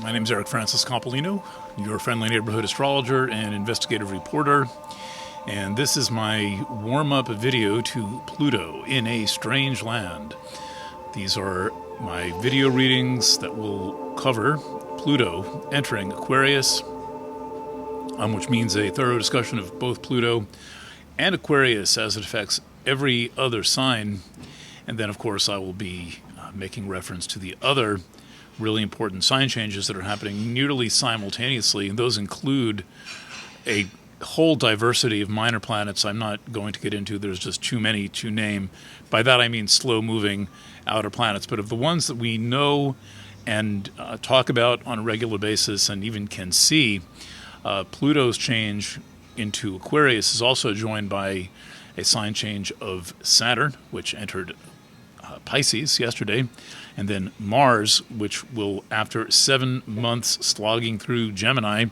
My name is Eric Francis Coppolino, your friendly neighborhood astrologer and investigative reporter, and this is my warm-up video to Pluto in a Strange Land. These are my video readings that will cover Pluto entering Aquarius, which means a thorough discussion of both Pluto and Aquarius as it affects every other sign. And then, of course, I will be making reference to the other really important sign changes that are happening nearly simultaneously, and those include a whole diversity of minor planets I'm not going to get into. There's just too many to name. By that I mean slow-moving outer planets. But of the ones that we know and talk about on a regular basis and even can see, Pluto's change into Aquarius is also joined by a sign change of Saturn, which entered Pisces yesterday, and then Mars, which will, after 7 months slogging through Gemini,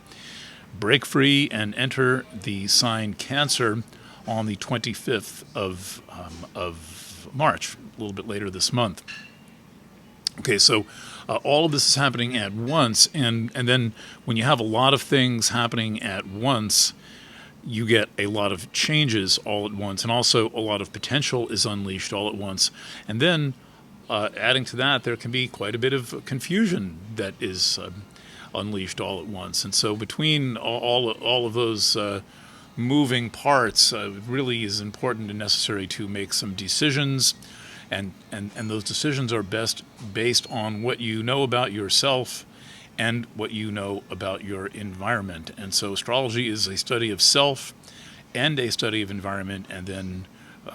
break free and enter the sign Cancer on the 25th of March, a little bit later this month. Okay, so all of this is happening at once, and then when you have a lot of things happening at once, you get a lot of changes all at once, and also a lot of potential is unleashed all at once. And then, adding to that, there can be quite a bit of confusion that is unleashed all at once. And so between all of those moving parts, it really is important and necessary to make some decisions, and those decisions are best based on what you know about yourself and what you know about your environment. And so astrology is a study of self and a study of environment, and then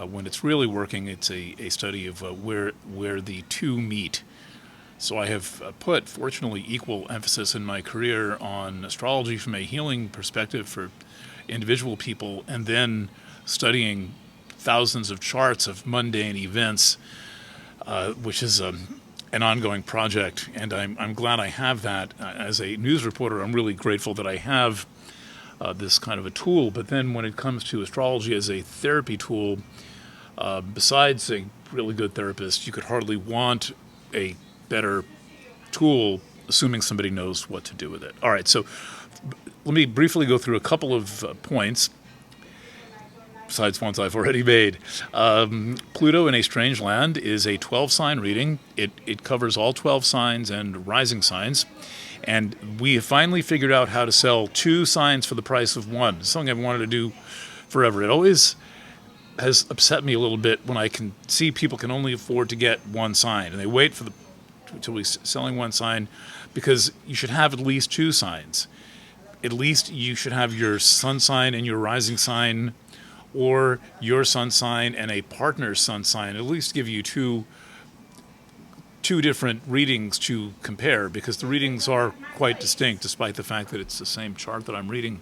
when it's really working, it's a study of where the two meet. So I have put, fortunately, equal emphasis in my career on astrology from a healing perspective for individual people, and then studying thousands of charts of mundane events, which is an ongoing project, and I'm glad I have that. As a news reporter, I'm really grateful that I have this kind of a tool. But then when it comes to astrology as a therapy tool, besides a really good therapist, you could hardly want a better tool, assuming somebody knows what to do with it. All right, so let me briefly go through a couple of points, besides ones I've already made. Pluto in a Strange Land is a 12-sign reading. It covers all 12 signs and rising signs. And we have finally figured out how to sell 2 signs for the price of 1. It's something I've wanted to do forever. It always has upset me a little bit when I can see people can only afford to get 1 sign, and they wait for until we're selling 1 sign, because you should have at least 2 signs. At least you should have your sun sign and your rising sign, or your sun sign and a partner's sun sign. At least give you two different readings to compare, because the readings are quite distinct, despite the fact that it's the same chart that I'm reading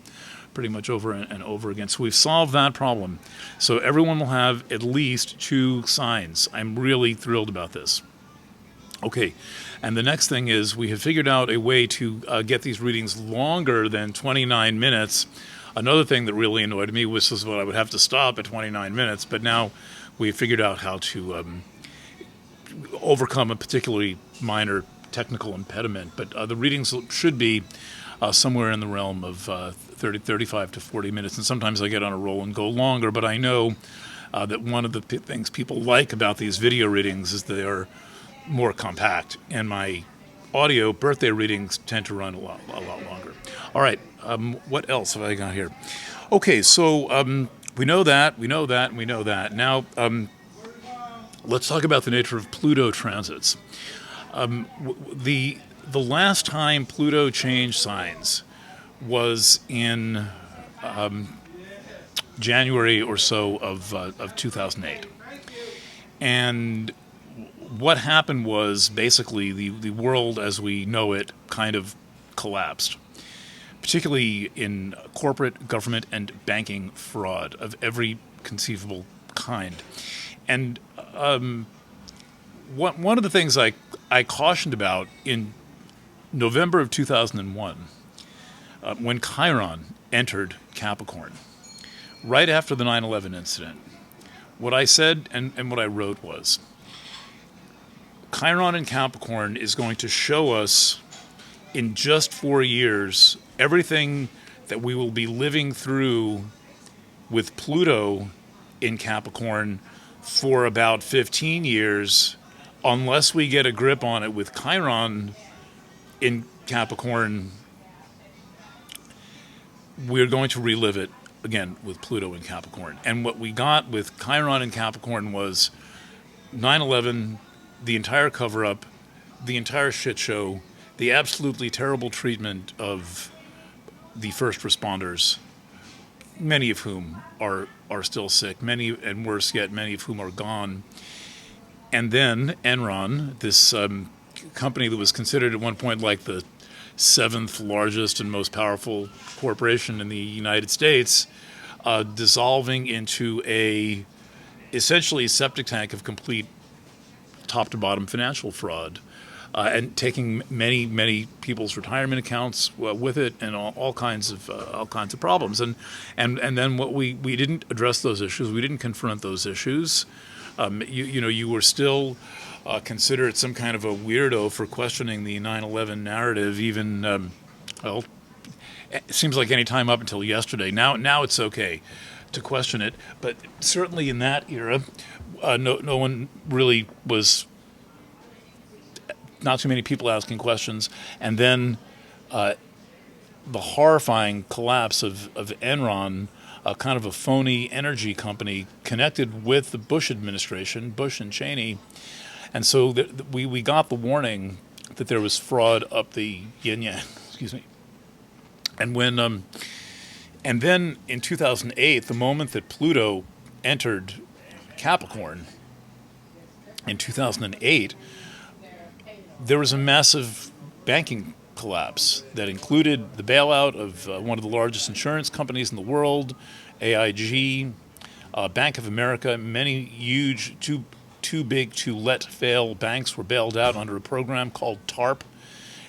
pretty much over and over again. So we've solved that problem. So everyone will have at least 2 signs. I'm really thrilled about this. Okay, and the next thing is we have figured out a way to get these readings longer than 29 minutes. Another thing that really annoyed me was what I would have to stop at 29 minutes, but now we've figured out how to overcome a particularly minor technical impediment. But the readings should be somewhere in the realm of 35 to 40 minutes, and sometimes I get on a roll and go longer, but I know that one of the things people like about these video readings is they are more compact, and my audio birthday readings tend to run a lot longer. All right, what else have I got here? Okay, so we know that. Now, let's talk about the nature of Pluto transits. The last time Pluto changed signs was in January or so of 2008, and what happened was basically the world as we know it kind of collapsed, particularly in corporate, government, and banking fraud of every conceivable kind. And one of the things I cautioned about in November of 2001, when Chiron entered Capricorn, right after the 9/11 incident, what I said and what I wrote was, Chiron in Capricorn is going to show us in just 4 years, everything that we will be living through with Pluto in Capricorn for about 15 years, unless we get a grip on it with Chiron in Capricorn, we're going to relive it again with Pluto in Capricorn. And what we got with Chiron in Capricorn was 9/11, the entire cover-up, the entire shit show, the absolutely terrible treatment of the first responders, many of whom are still sick, many, and worse yet, many of whom are gone. And then Enron, this company that was considered at one point like the seventh largest and most powerful corporation in the United States, dissolving into essentially a septic tank of complete top to bottom financial fraud, and taking many people's retirement accounts with it, and all kinds of problems. And then what we didn't address those issues. We didn't confront those issues. You were still considered some kind of a weirdo for questioning the 9/11 narrative, even well, it seems like any time up until yesterday. Now it's okay to question it, but certainly in that era, no one really was. Not too many people asking questions, and then the horrifying collapse of Enron, kind of a phony energy company connected with the Bush administration, Bush and Cheney, and so we got the warning that there was fraud up the yin-yang. Excuse me. And and then in 2008, the moment that Pluto entered Capricorn in 2008, there was a massive banking collapse that included the bailout of one of the largest insurance companies in the world, AIG, Bank of America. Many huge, too big to let fail banks were bailed out under a program called TARP.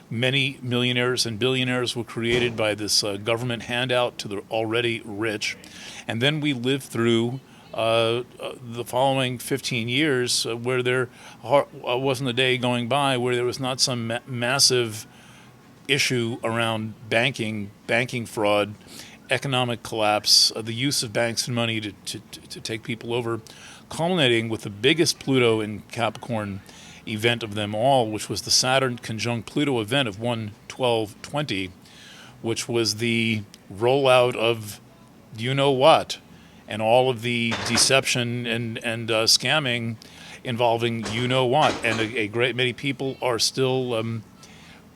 Many millionaires and billionaires were created by this government handout to the already rich. And then we lived through the following 15 years where there wasn't a day going by where there was not some massive issue around banking fraud, economic collapse, the use of banks and money to take people over, culminating with the biggest Pluto in Capricorn event of them all, which was the Saturn conjunct Pluto event of 1/12/20, which was the rollout of you-know-what, and all of the deception and scamming involving you-know-what. And a great many people are still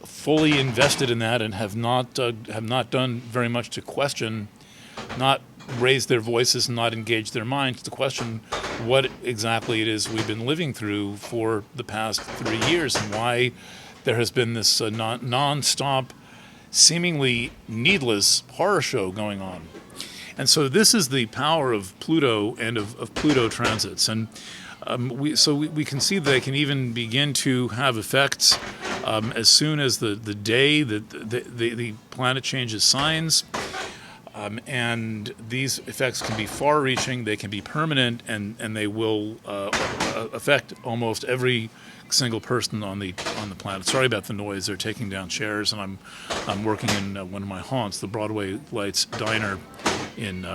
fully invested in that and have not done very much to question, not raise their voices, and not engage their minds to question what exactly it is we've been living through for the past 3 years, and why there has been this non-stop, seemingly needless horror show going on. And so this is the power of Pluto and of Pluto transits. And we can see that they can even begin to have effects as soon as the day that the planet changes signs. And these effects can be far-reaching, they can be permanent, and they will affect almost every single person on the planet. Sorry about the noise. They're taking down chairs, and I'm working in one of my haunts, the Broadway Lights Diner in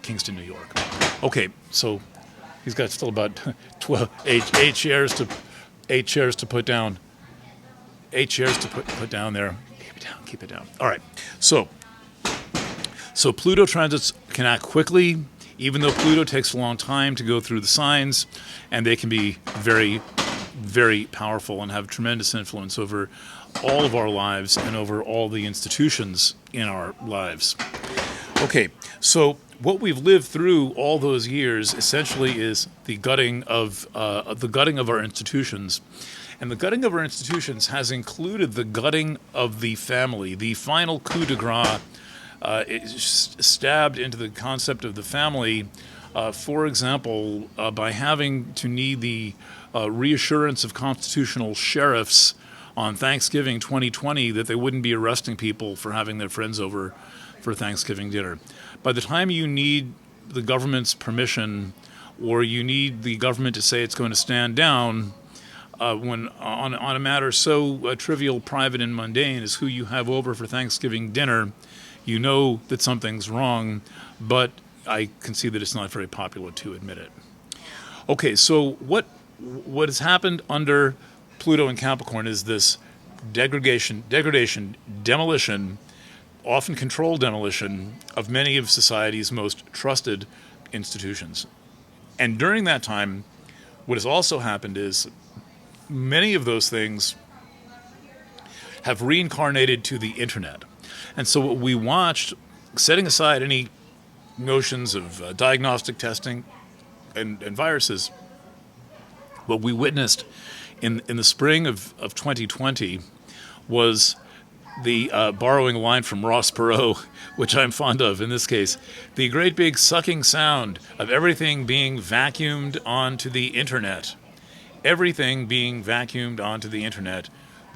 Kingston, New York. Okay, so he's got still about 8 chairs to put down. 8 chairs to put down there. Keep it down. All right, So Pluto transits can act quickly, even though Pluto takes a long time to go through the signs, and they can be very, very powerful and have tremendous influence over all of our lives and over all the institutions in our lives. Okay, so what we've lived through all those years essentially is the gutting of our institutions. And the gutting of our institutions has included the gutting of the family, the final coup de grace, stabbed into the concept of the family, for example, by having to need the reassurance of constitutional sheriffs on Thanksgiving 2020 that they wouldn't be arresting people for having their friends over for Thanksgiving dinner. By the time you need the government's permission, or you need the government to say it's going to stand down, when on a matter so trivial, private, and mundane as who you have over for Thanksgiving dinner, you know that something's wrong, but I can see that it's not very popular to admit it. Okay, so what has happened under Pluto and Capricorn is this degradation, demolition, often controlled demolition of many of society's most trusted institutions. And during that time, what has also happened is many of those things have reincarnated to the internet. And so what we watched, setting aside any notions of diagnostic testing and viruses, what we witnessed in the spring of 2020 was the borrowing a line from Ross Perot, which I'm fond of in this case, the great big sucking sound of everything being vacuumed onto the internet. Everything being vacuumed onto the internet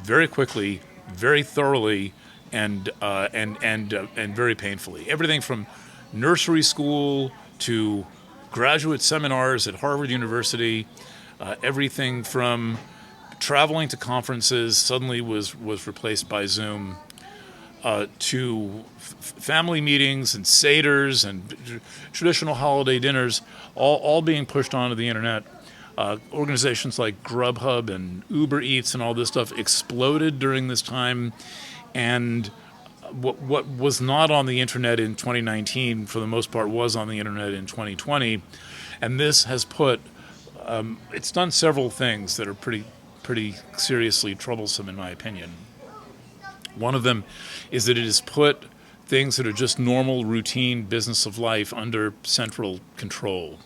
very quickly, very thoroughly, and very painfully. Everything from nursery school to graduate seminars at Harvard University, everything from traveling to conferences suddenly was replaced by Zoom, to family meetings and seders and traditional holiday dinners, all being pushed onto the internet. Organizations like Grubhub and Uber Eats and all this stuff exploded during this time, and what was not on the internet in 2019, for the most part, was on the internet in 2020, and this has put it's done several things that are pretty seriously troublesome, in my opinion. One of them is that it has put things that are just normal, routine business of life under central control.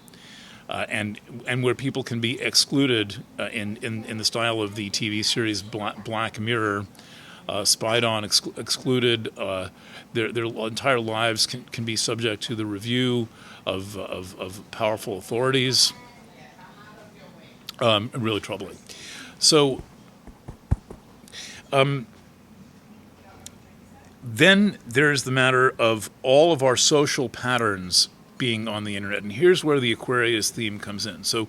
And where people can be excluded in the style of the TV series Black Mirror, spied on, excluded. Their entire lives can be subject to the review of powerful authorities. Really troubling. So then there's the matter of all of our social patterns being on the internet. And here's where the Aquarius theme comes in. So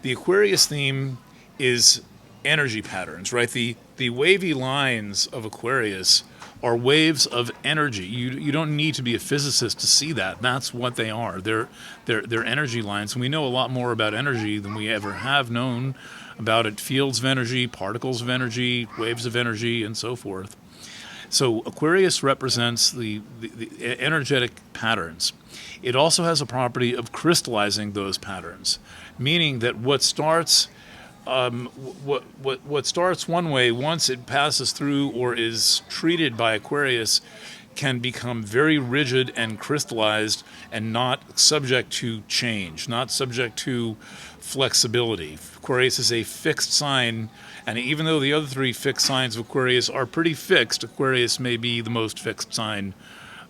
the Aquarius theme is energy patterns, right? The wavy lines of Aquarius are waves of energy. You don't need to be a physicist to see that. That's what they are. They're energy lines. And we know a lot more about energy than we ever have known about it. Fields of energy, particles of energy, waves of energy, and so forth. So Aquarius represents the energetic patterns. It also has a property of crystallizing those patterns, meaning that what starts what starts one way, once it passes through or is treated by Aquarius, can become very rigid and crystallized and not subject to change, not subject to flexibility. Aquarius is a fixed sign, and even though the other three fixed signs of Aquarius are pretty fixed, Aquarius may be the most fixed sign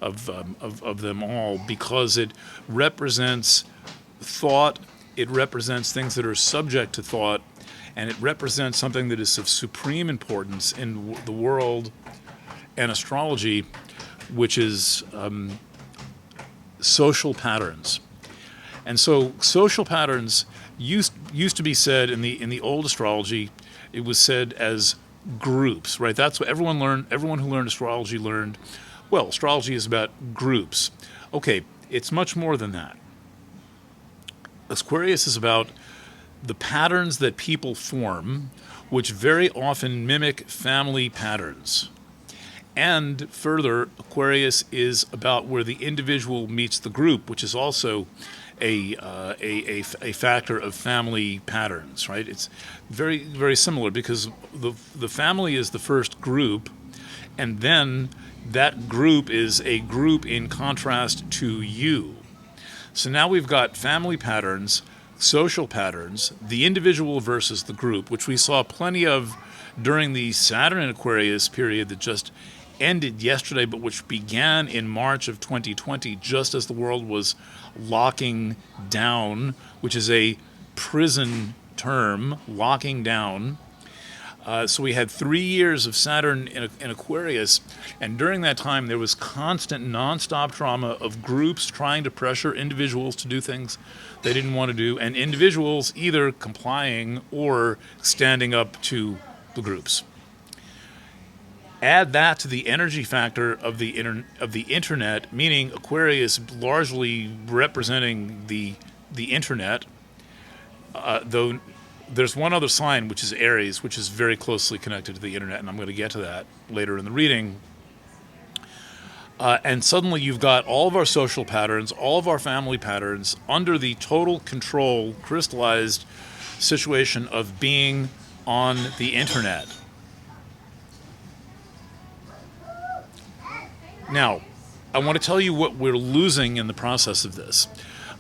of them all, because it represents thought, it represents things that are subject to thought, and it represents something that is of supreme importance in the world and astrology, which is social patterns. And so social patterns used to be said in the old astrology, it was said as groups, right? That's what everyone learned. Everyone who learned astrology learned, well, astrology is about groups. Okay, it's much more than that. Aquarius is about the patterns that people form, which very often mimic family patterns. And further, Aquarius is about where the individual meets the group, which is also a factor of family patterns, right? It's very, very similar, because the family is the first group, and then that group is a group in contrast to you. So now we've got family patterns, social patterns, the individual versus the group, which we saw plenty of during the Saturn in Aquarius period that just ended yesterday, but which began in March of 2020, just as the world was locking down, which is a prison term, locking down. So we had 3 years of Saturn in Aquarius, and during that time there was constant, nonstop drama of groups trying to pressure individuals to do things they didn't want to do, and individuals either complying or standing up to the groups. Add that to the energy factor of the internet, meaning Aquarius largely representing the internet, though there's one other sign, which is Aries, which is very closely connected to the internet, and I'm going to get to that later in the reading. And suddenly you've got all of our social patterns, all of our family patterns under the total control, crystallized situation of being on the internet. Now, I want to tell you what we're losing in the process of this.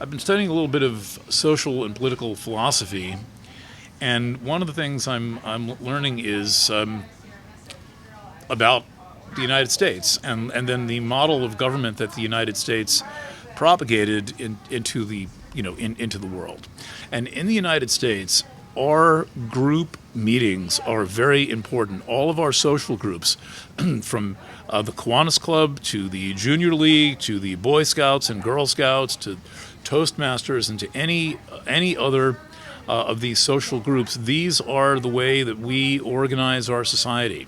I've been studying a little bit of social and political philosophy, and one of the things I'm learning is about the United States, and then the model of government that the United States propagated into the into the world. And in the United States, our group meetings are very important. All of our social groups, from the Kiwanis Club to the Junior League to the Boy Scouts and Girl Scouts to Toastmasters and to any other of these social groups, these are the way that we organize our society.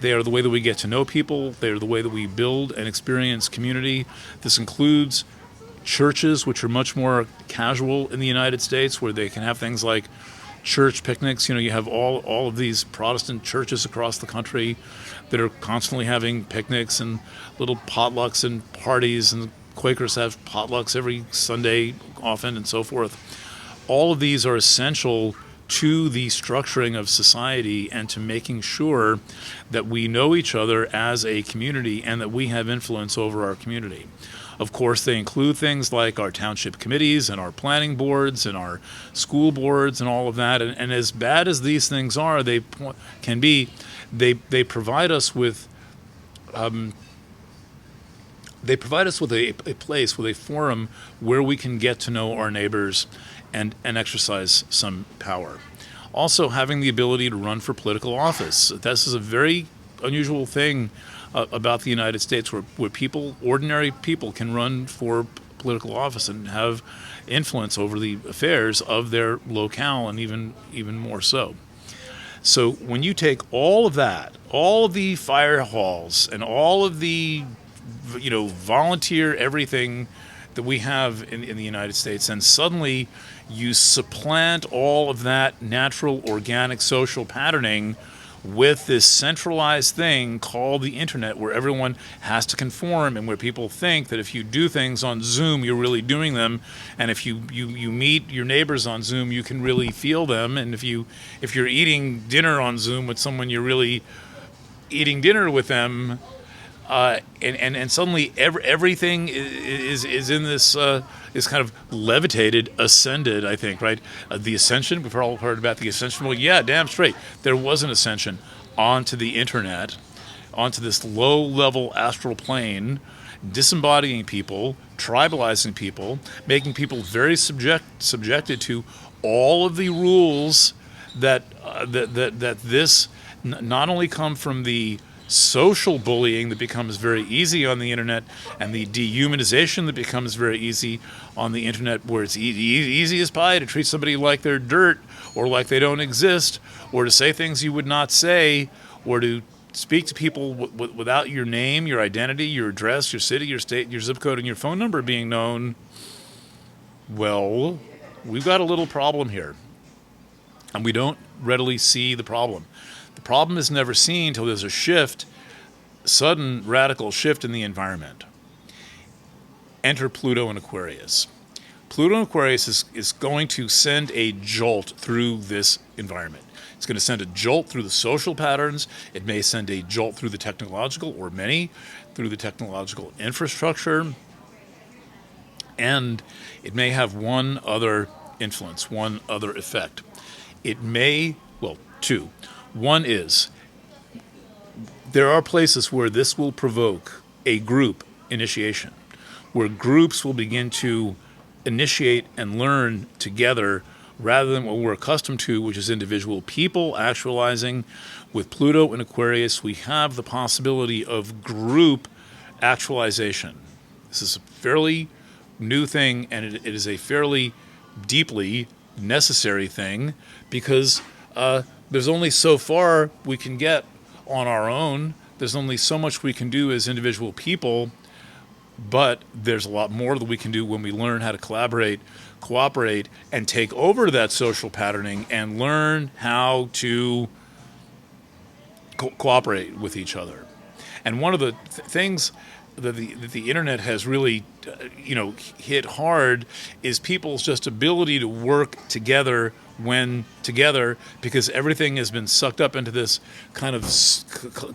They are the way that we get to know people. They are the way that we build and experience community. This includes churches, which are much more casual in the United States, where they can have things like church picnics. You have all of these Protestant churches across the country that are constantly having picnics and little potlucks and parties, and Quakers have potlucks every Sunday often and so forth. All of these are essential to the structuring of society and to making sure that we know each other as a community and that we have influence over our community. Of course, they include things like our township committees and our planning boards and our school boards and all of that. And as bad as these things are, they can be, they provide us with a place, with a forum where we can get to know our neighbors and exercise some power. Also, having the ability to run for political office. This is a very unusual thing about the United States, where people, ordinary people, can run for political office and have influence over the affairs of their locale, and even more so. So when you take all of that, all of the fire halls and all of the volunteer everything that we have in the United States, and suddenly you supplant all of that natural, organic, social patterning with this centralized thing called the internet, where everyone has to conform, and where people think that if you do things on Zoom, you're really doing them, and if you meet your neighbors on Zoom, you can really feel them, and if you're eating dinner on Zoom with someone, you're really eating dinner with them. And suddenly everything is in this is kind of levitated, ascended, I think, right? The ascension, we've all heard about the ascension. Well, yeah, damn straight. There was an ascension onto the internet, onto this low-level astral plane, disembodying people, tribalizing people, making people very subjected to all of the rules that this not only come from the social bullying that becomes very easy on the internet, and the dehumanization that becomes very easy on the internet, where it's easy as pie to treat somebody like they're dirt, or like they don't exist, or to say things you would not say, or to speak to people without your name, your identity, your address, your city, your state, your zip code, and your phone number being known. Well, we've got a little problem here, and we don't readily see the problem. The problem is never seen until there's a shift, sudden radical shift in the environment. Enter Pluto in Aquarius. Pluto in Aquarius is going to send a jolt through this environment. It's going to send a jolt through the social patterns. It may send a jolt through the technological, or many, through the technological infrastructure. And it may have one other influence, one other effect. It may, well, two. One is, there are places where this will provoke a group initiation, where groups will begin to initiate and learn together rather than what we're accustomed to, which is individual people actualizing. With Pluto in Aquarius, we have the possibility of group actualization. This is a fairly new thing, and it is a fairly deeply necessary thing, because there's only so far we can get on our own. There's only so much we can do as individual people, but there's a lot more that we can do when we learn how to collaborate, cooperate, and take over that social patterning and learn how to cooperate with each other. And one of the things that the internet has really, hit hard is people's just ability to work together when together, because everything has been sucked up into this kind of, pseudo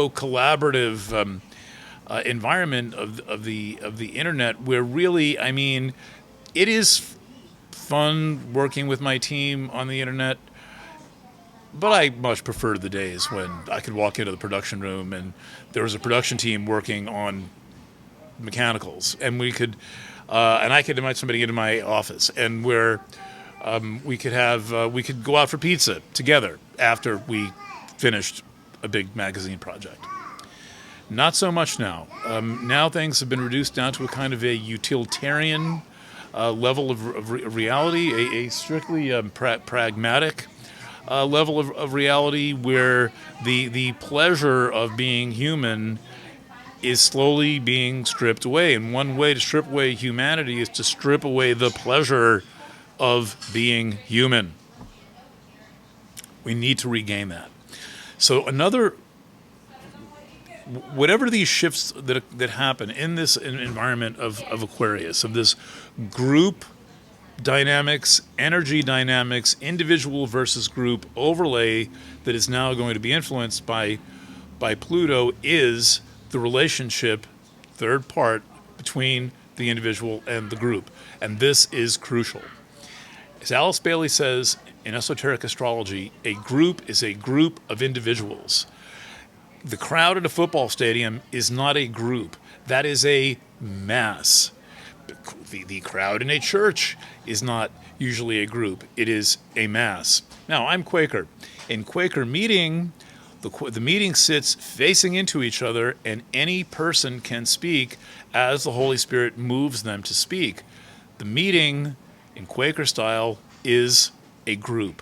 collaborative environment of the internet, where really, I mean, it is fun working with my team on the internet, but I much prefer the days when I could walk into the production room and there was a production team working on mechanicals, and we could, and I could invite somebody into my office, and where we could go out for pizza together after we finished a big magazine project. Not so much now. Now things have been reduced down to a kind of a utilitarian level of reality, a strictly pragmatic level of reality, where the pleasure of being human is slowly being stripped away. And one way to strip away humanity is to strip away the pleasure of being human. We need to regain that. So whatever these shifts that happen in this environment of Aquarius, of this group dynamics, energy dynamics, individual versus group overlay that is now going to be influenced by Pluto, is the relationship, third part, between the individual and the group. And this is crucial. As Alice Bailey says in esoteric astrology, a group is a group of individuals. The crowd at a football stadium is not a group. That is a mass. The crowd in a church is not usually a group. It is a mass. Now, I'm Quaker. In Quaker meeting, the meeting sits facing into each other, and any person can speak as the Holy Spirit moves them to speak. The meeting, in Quaker style, is a group.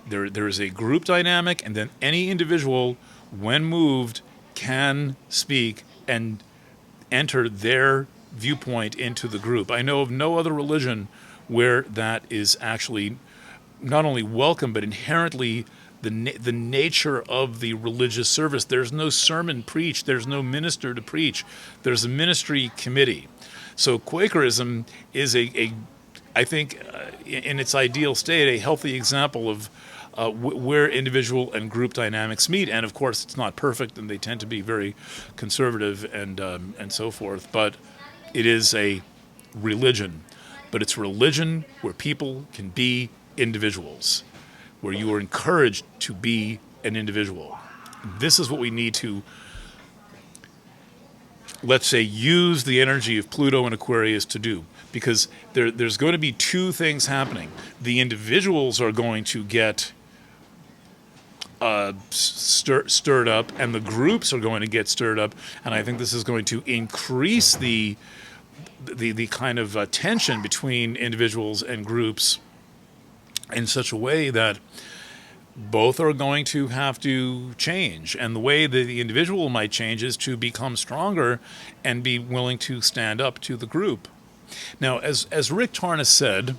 There is a group dynamic, and then any individual, when moved, can speak and enter their viewpoint into the group. I know of no other religion where that is actually not only welcome, but inherently the nature of the religious service. There's no sermon preached. There's no minister to preach. There's a ministry committee. So Quakerism is I think, in its ideal state, a healthy example of where individual and group dynamics meet. And of course, it's not perfect, and they tend to be very conservative and so forth. But it is a religion. But it's a religion where people can be individuals, where you are encouraged to be an individual. This is what we need to, let's say, use the energy of Pluto and Aquarius to do. Because there's going to be two things happening. The individuals are going to get stirred up, and the groups are going to get stirred up. And I think this is going to increase the kind of tension between individuals and groups in such a way that both are going to have to change. And the way that the individual might change is to become stronger and be willing to stand up to the group. Now, as Rick Tarnas said,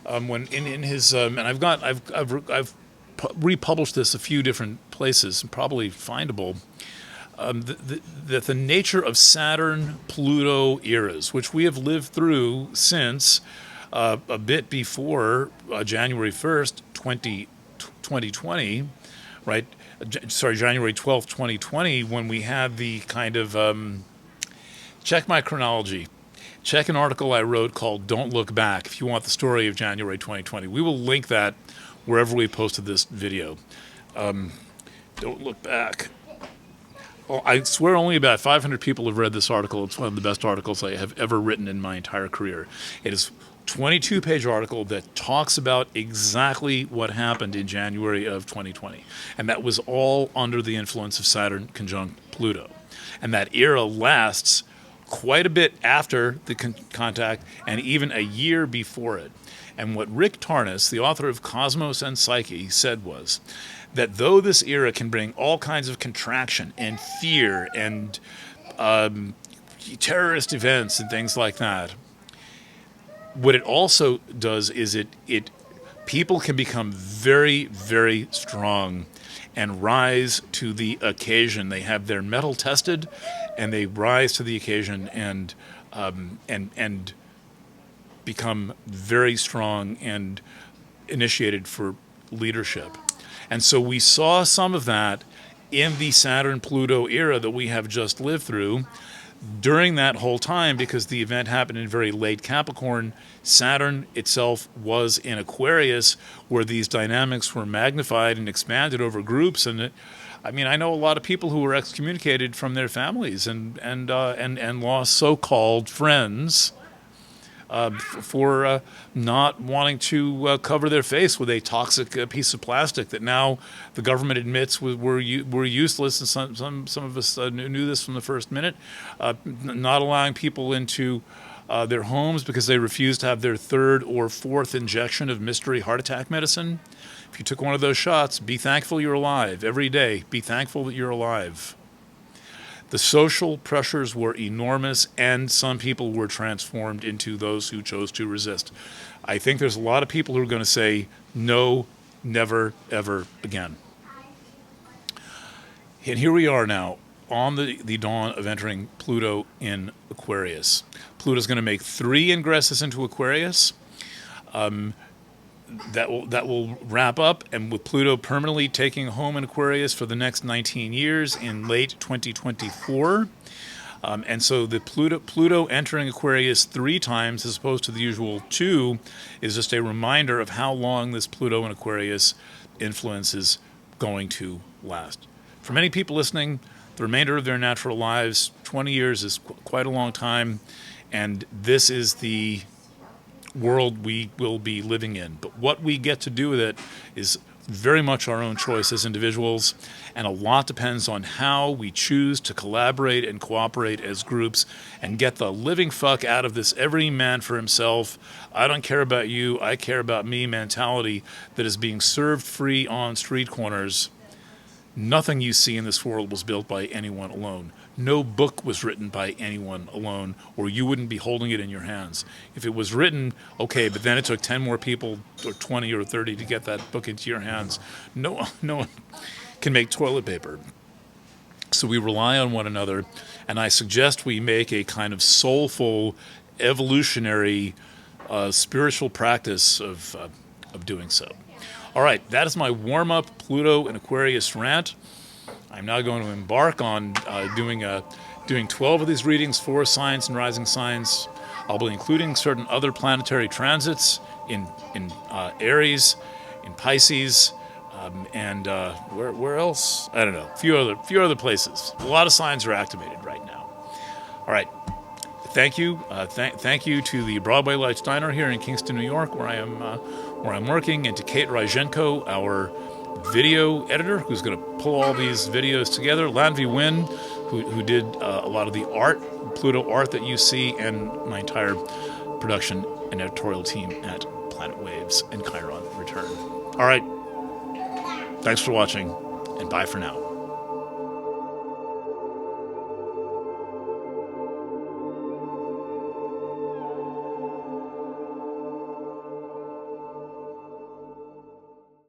when in his and I've republished this a few different places, probably findable, that the nature of Saturn Pluto eras, which we have lived through since a bit before January 1st, 2020, right? January 12th, 2020, when we had the kind of check my chronology. Check an article I wrote called Don't Look Back if you want the story of January 2020. We will link that wherever we posted this video. Don't look back. Well, I swear only about 500 people have read this article. It's one of the best articles I have ever written in my entire career. It is 22-page article that talks about exactly what happened in January of 2020. And that was all under the influence of Saturn conjunct Pluto. And that era lasts quite a bit after the contact and even a year before it. And what Rick Tarnas, the author of Cosmos and Psyche, said was that though this era can bring all kinds of contraction and fear and terrorist events and things like that, what it also does is it people can become very, very strong and rise to the occasion. They have their mettle tested, and they rise to the occasion and become very strong and initiated for leadership. And so we saw some of that in the Saturn-Pluto era that we have just lived through. During that whole time, because the event happened in very late Capricorn, Saturn itself was in Aquarius, where these dynamics were magnified and expanded over groups. And I know a lot of people who were excommunicated from their families and lost so-called friends for not wanting to cover their face with a toxic piece of plastic that now the government admits were useless, and some of us knew this from the first minute. Not allowing people into their homes because they refused to have their third or fourth injection of mystery heart attack medicine. If you took one of those shots, be thankful you're alive. Every day, be thankful that you're alive. The social pressures were enormous, and some people were transformed into those who chose to resist. I think there's a lot of people who are going to say, no, never, ever again. And here we are now on the dawn of entering Pluto in Aquarius. Pluto's going to make 3 ingresses into Aquarius. That will wrap up, and with Pluto permanently taking home in Aquarius for the next 19 years in late 2024. And so the Pluto entering Aquarius 3 times as opposed to the usual 2 is just a reminder of how long this Pluto in Aquarius influence is going to last. For many people listening, the remainder of their natural lives, 20 years is quite a long time, and this is the world we will be living in. But what we get to do with it is very much our own choice as individuals, and a lot depends on how we choose to collaborate and cooperate as groups and get the living fuck out of this every man for himself, I don't care about you, I care about me mentality that is being served free on street corners. Nothing you see in this world was built by anyone alone. No book was written by anyone alone, or you wouldn't be holding it in your hands. If it was written, okay, but then it took 10 more people, or 20 or 30 to get that book into your hands. No one can make toilet paper. So we rely on one another, and I suggest we make a kind of soulful, evolutionary, spiritual practice of doing so. All right, that is my warm-up Pluto and Aquarius rant. I'm now going to embark on doing 12 of these readings for signs and rising signs. I'll be including certain other planetary transits in Aries, in Pisces, and where else? I don't know. A few other places. A lot of signs are activated right now. All right. Thank you. Thank you to the Broadway Lights Diner here in Kingston, New York, where I'm working, and to Kate Ryzhenko, our video editor, who's going to pull all these videos together. Lanvi Wynn, who did a lot of the art, Pluto art that you see, and my entire production and editorial team at Planet Waves and Chiron Return. All right. Thanks for watching, and bye for now.